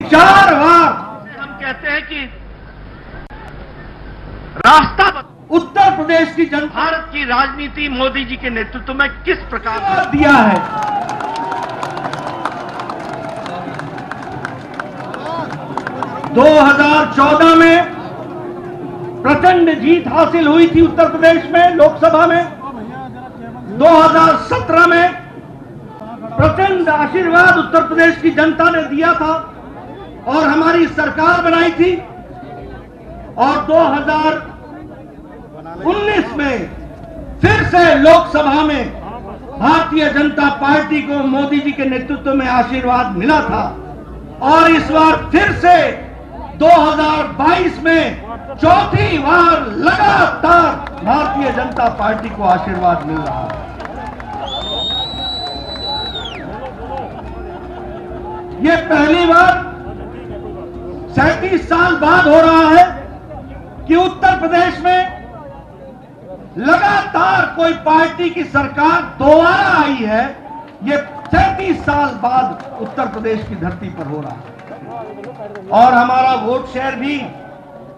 4 बार हम कहते हैं कि रास्ता उत्तर प्रदेश की जनता भारत की राजनीति मोदी जी के नेतृत्व में किस प्रकार का दिया है। 2014 में प्रचंड जीत हासिल हुई थी उत्तर प्रदेश में लोकसभा में। 2017 में प्रचंड आशीर्वाद उत्तर प्रदेश की जनता ने दिया था और हमारी सरकार बनाई थी। और 2019 में फिर से लोकसभा में भारतीय जनता पार्टी को मोदी जी के नेतृत्व में आशीर्वाद मिला था और इस बार फिर से 2022 में चौथी बार लगातार भारतीय जनता पार्टी को आशीर्वाद मिल रहा है। ये पहली बार 37 साल बाद हो रहा है कि उत्तर प्रदेश में लगातार कोई पार्टी की सरकार दोबारा आई है। ये 37 साल बाद उत्तर प्रदेश की धरती पर हो रहा है और हमारा वोट शेयर भी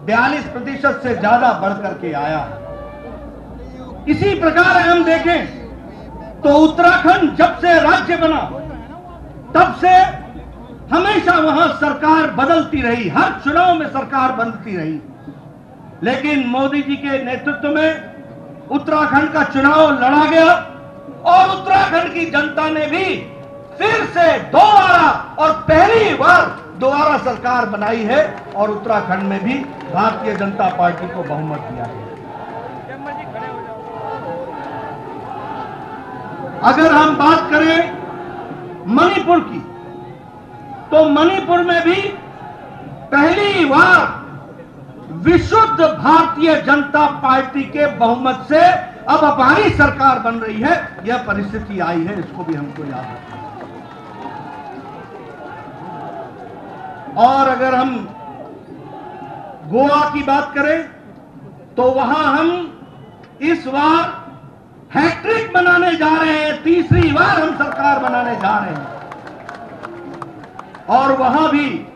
42% से ज्यादा बढ़कर के आया है। इसी प्रकार हम देखें तो उत्तराखंड जब से राज्य बना तब से हमेशा वहां सरकार बदलती रही, हर चुनाव में सरकार बदलती रही, लेकिन मोदी जी के नेतृत्व में उत्तराखंड का चुनाव लड़ा गया और उत्तराखंड की जनता ने भी फिर से दोबारा और पहली बार दोबारा सरकार बनाई है और उत्तराखंड में भी भारतीय जनता पार्टी को बहुमत दिया है। अगर हम बात करें मणिपुर की तो मणिपुर में भी पहली बार विशुद्ध भारतीय जनता पार्टी के बहुमत से अब हमारी सरकार बन रही है। यह परिस्थिति आई है, इसको भी हमको याद रखना। और अगर हम गोवा की बात करें तो वहां हम इस बार हैट्रिक बनाने जा रहे हैं, तीसरी बार हम सरकार बनाने जा रहे हैं और वहां भी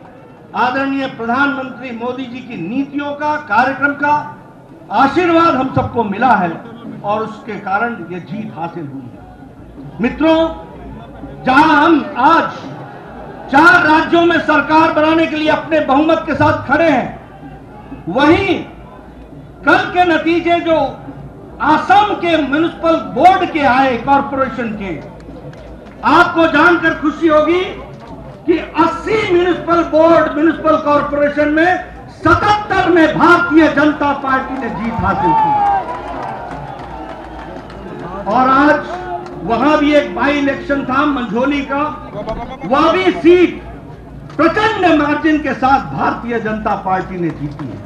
आदरणीय प्रधानमंत्री मोदी जी की नीतियों का, कार्यक्रम का आशीर्वाद हम सबको मिला है और उसके कारण ये जीत हासिल हुई है। मित्रों, जहां हम आज 4 राज्यों में सरकार बनाने के लिए अपने बहुमत के साथ खड़े हैं, वहीं कल के नतीजे जो असम के म्युनिसिपल बोर्ड के आए, कॉरपोरेशन के, आपको जानकर खुशी होगी कि 80 म्युनिसिपल कॉरपोरेशन में 77 में भारतीय जनता पार्टी ने जीत हासिल की और आज वहां भी एक बाई इलेक्शन था मंझोली का, वह भी सीट प्रचंड मार्जिन के साथ भारतीय जनता पार्टी ने जीती है।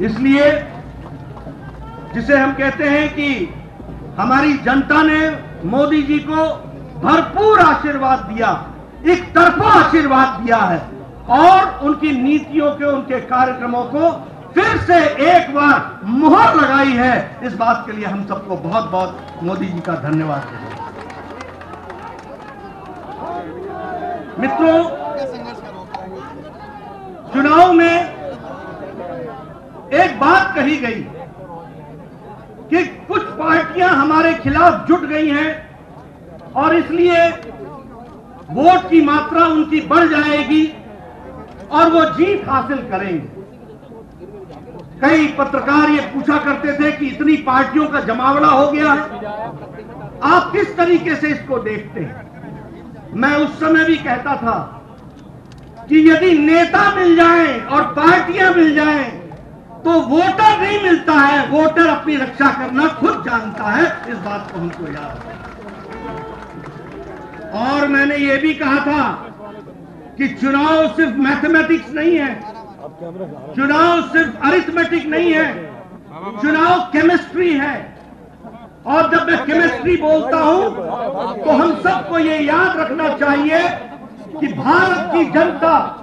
इसलिए जिसे हम कहते हैं कि हमारी जनता ने मोदी जी को भरपूर आशीर्वाद दिया, एक तरफा आशीर्वाद दिया है और उनकी नीतियों के, उनके कार्यक्रमों को फिर से एक बार मुहर लगाई है। इस बात के लिए हम सबको बहुत बहुत मोदी जी का धन्यवाद दें। मित्रों, चुनाव में एक बात कही गई कि कुछ पार्टियां हमारे खिलाफ जुट गई हैं और इसलिए वोट की मात्रा उनकी बढ़ जाएगी और वो जीत हासिल करेंगे। कई पत्रकार ये पूछा करते थे कि इतनी पार्टियों का जमावड़ा हो गया है, आप किस तरीके से इसको देखते हैं? मैं उस समय भी कहता था कि यदि नेता मिल जाएं और पार्टियां मिल जाएं तो वोटर नहीं मिलता है, वोटर अपनी रक्षा करना खुद जानता है। इस बात को हमको याद है। और मैंने ये भी कहा था कि चुनाव सिर्फ मैथमेटिक्स नहीं है, चुनाव सिर्फ अरिथमेटिक नहीं है, चुनाव केमिस्ट्री है। और जब मैं केमिस्ट्री बोलता हूं तो हम सबको ये याद रखना चाहिए कि भारत की जनता,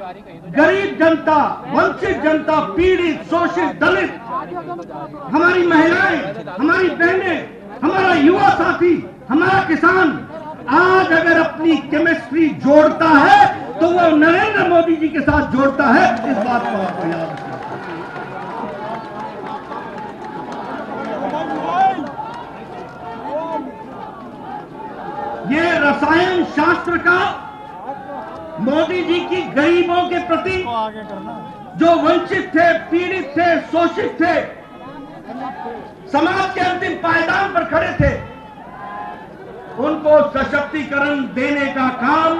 गरीब जनता, वंचित जनता, पीड़ित, शोषित, दलित, हमारी महिलाएं, हमारी बहनें, हमारा युवा साथी, हमारा किसान, आज अगर अपनी केमिस्ट्री जोड़ता है तो वो नरेंद्र मोदी जी के साथ जोड़ता है। इस बात को आपको याद रखना। ये रसायन शास्त्र का मोदी जी की गरीबों के प्रति, जो वंचित थे, पीड़ित थे, शोषित थे, समाज के अंतिम पायदान पर खड़े थे, उनको सशक्तिकरण देने का काम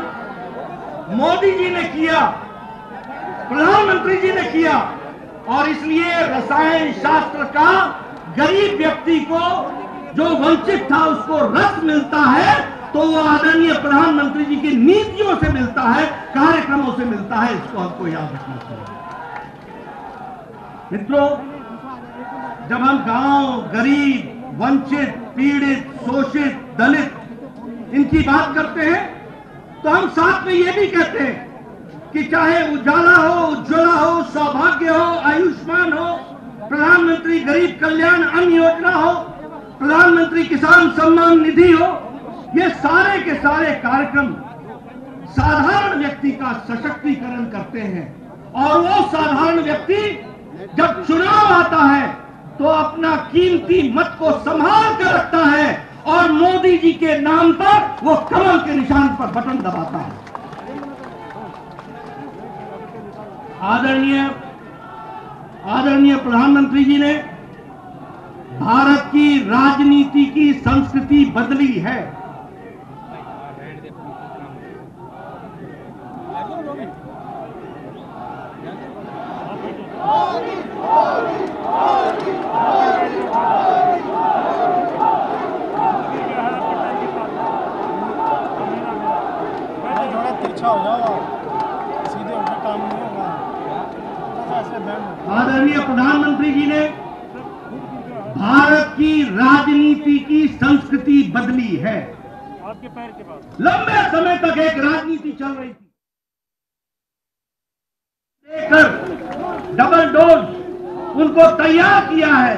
मोदी जी ने किया, प्रधानमंत्री जी ने किया। और इसलिए रसायन शास्त्र का गरीब व्यक्ति को, जो वंचित था, उसको रस मिलता है तो वो आदरणीय प्रधानमंत्री जी की नीतियों से मिलता है, कार्यक्रमों से मिलता है। इसको हमको याद रखना चाहिए। मित्रों, जब हम गांव, गरीब, वंचित, पीड़ित, शोषित, दलित, इनकी बात करते हैं तो हम साथ में ये भी कहते हैं कि चाहे उजाला हो, उज्ज्वला हो, सौभाग्य हो, आयुष्मान हो, प्रधानमंत्री गरीब कल्याण अन्न योजना हो, प्रधानमंत्री किसान सम्मान निधि हो, ये सारे के सारे कार्यक्रम साधारण व्यक्ति का सशक्तिकरण करते हैं। और वो साधारण व्यक्ति जब चुनाव आता है तो अपना कीमती मत को संभाल कर रखता है और मोदी जी के नाम पर वो कमल के निशान पर बटन दबाता है। आदरणीय प्रधानमंत्री जी ने भारत की राजनीति की संस्कृति बदली है। आदरणीय प्रधानमंत्री जी ने भारत की राजनीति की संस्कृति बदली है। आपके पैर के पास लंबे समय तक एक राजनीति चल रही थी, लेकर डबल डोज उनको तैयार किया है।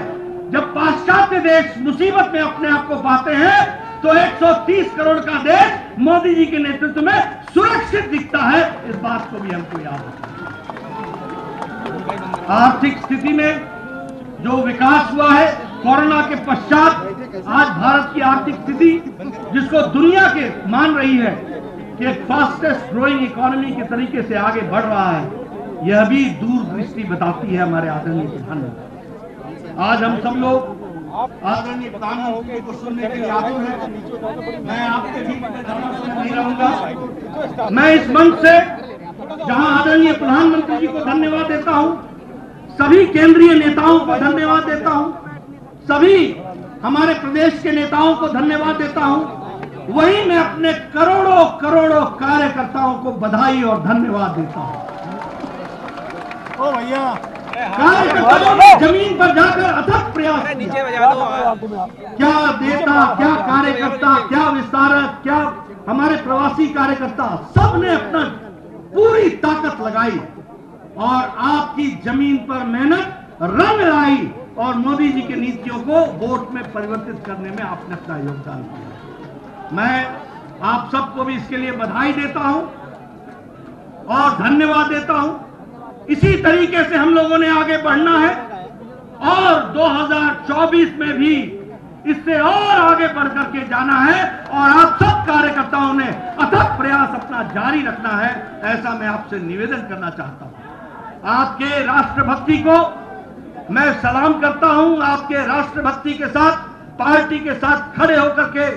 जब पाश्चात्य देश मुसीबत में अपने आप को पाते हैं तो 130 करोड़ का देश मोदी जी के नेतृत्व में सुरक्षित दिखता है। इस बात को भी हमको याद रखना। आर्थिक स्थिति में जो विकास हुआ है कोरोना के पश्चात, आज भारत की आर्थिक स्थिति, जिसको दुनिया के मान रही है कि एक फास्टेस्ट ग्रोइंग इकोनॉमी के तरीके से आगे बढ़ रहा है, यह भी दूरदृष्टि बताती है हमारे आदरणीय प्रधानमंत्री। आज हम सब लोग आदरणीय प्रधानमंत्री को सुनने के लिए आतुर हैं। मैं आपके बीच में ज्यादा समय नहीं रहूंगा। मैं इस मंच से, जहां आदरणीय प्रधानमंत्री जी को धन्यवाद देता हूं, सभी केंद्रीय नेताओं को धन्यवाद देता हूं, सभी हमारे प्रदेश के नेताओं को धन्यवाद देता हूं, वहीं मैं अपने करोड़ों करोड़ों कार्यकर्ताओं को बधाई और धन्यवाद देता हूं। ओ भैया, कार्यकर्ताओं ने जमीन पर जाकर अथक प्रयास किया। क्या नेता, क्या कार्यकर्ता, क्या विस्तारक, क्या हमारे प्रवासी कार्यकर्ता, सबने अपना पूरी ताकत लगाई और आपकी जमीन पर मेहनत रंग लाई और मोदी जी की नीतियों को वोट में परिवर्तित करने में आपने अपना योगदान किया। मैं आप सबको भी इसके लिए बधाई देता हूं और धन्यवाद देता हूं। इसी तरीके से हम लोगों ने आगे बढ़ना है और 2024 में भी इससे और आगे बढ़ करके जाना है और आप सब कार्यकर्ताओं ने अथक प्रयास अपना जारी रखना है, ऐसा मैं आपसे निवेदन करना चाहता हूं। आपके राष्ट्रभक्ति को मैं सलाम करता हूं। आपके राष्ट्रभक्ति के साथ, पार्टी के साथ खड़े होकर के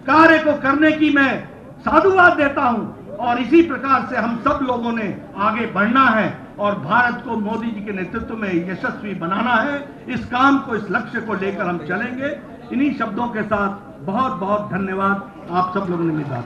कार्य को करने की मैं साधुवाद देता हूं और इसी प्रकार से हम सब लोगों ने आगे बढ़ना है और भारत को मोदी जी के नेतृत्व में यशस्वी बनाना है। इस काम को, इस लक्ष्य को लेकर हम चलेंगे। इन्हीं शब्दों के साथ बहुत बहुत धन्यवाद आप सब लोगों ने मिला।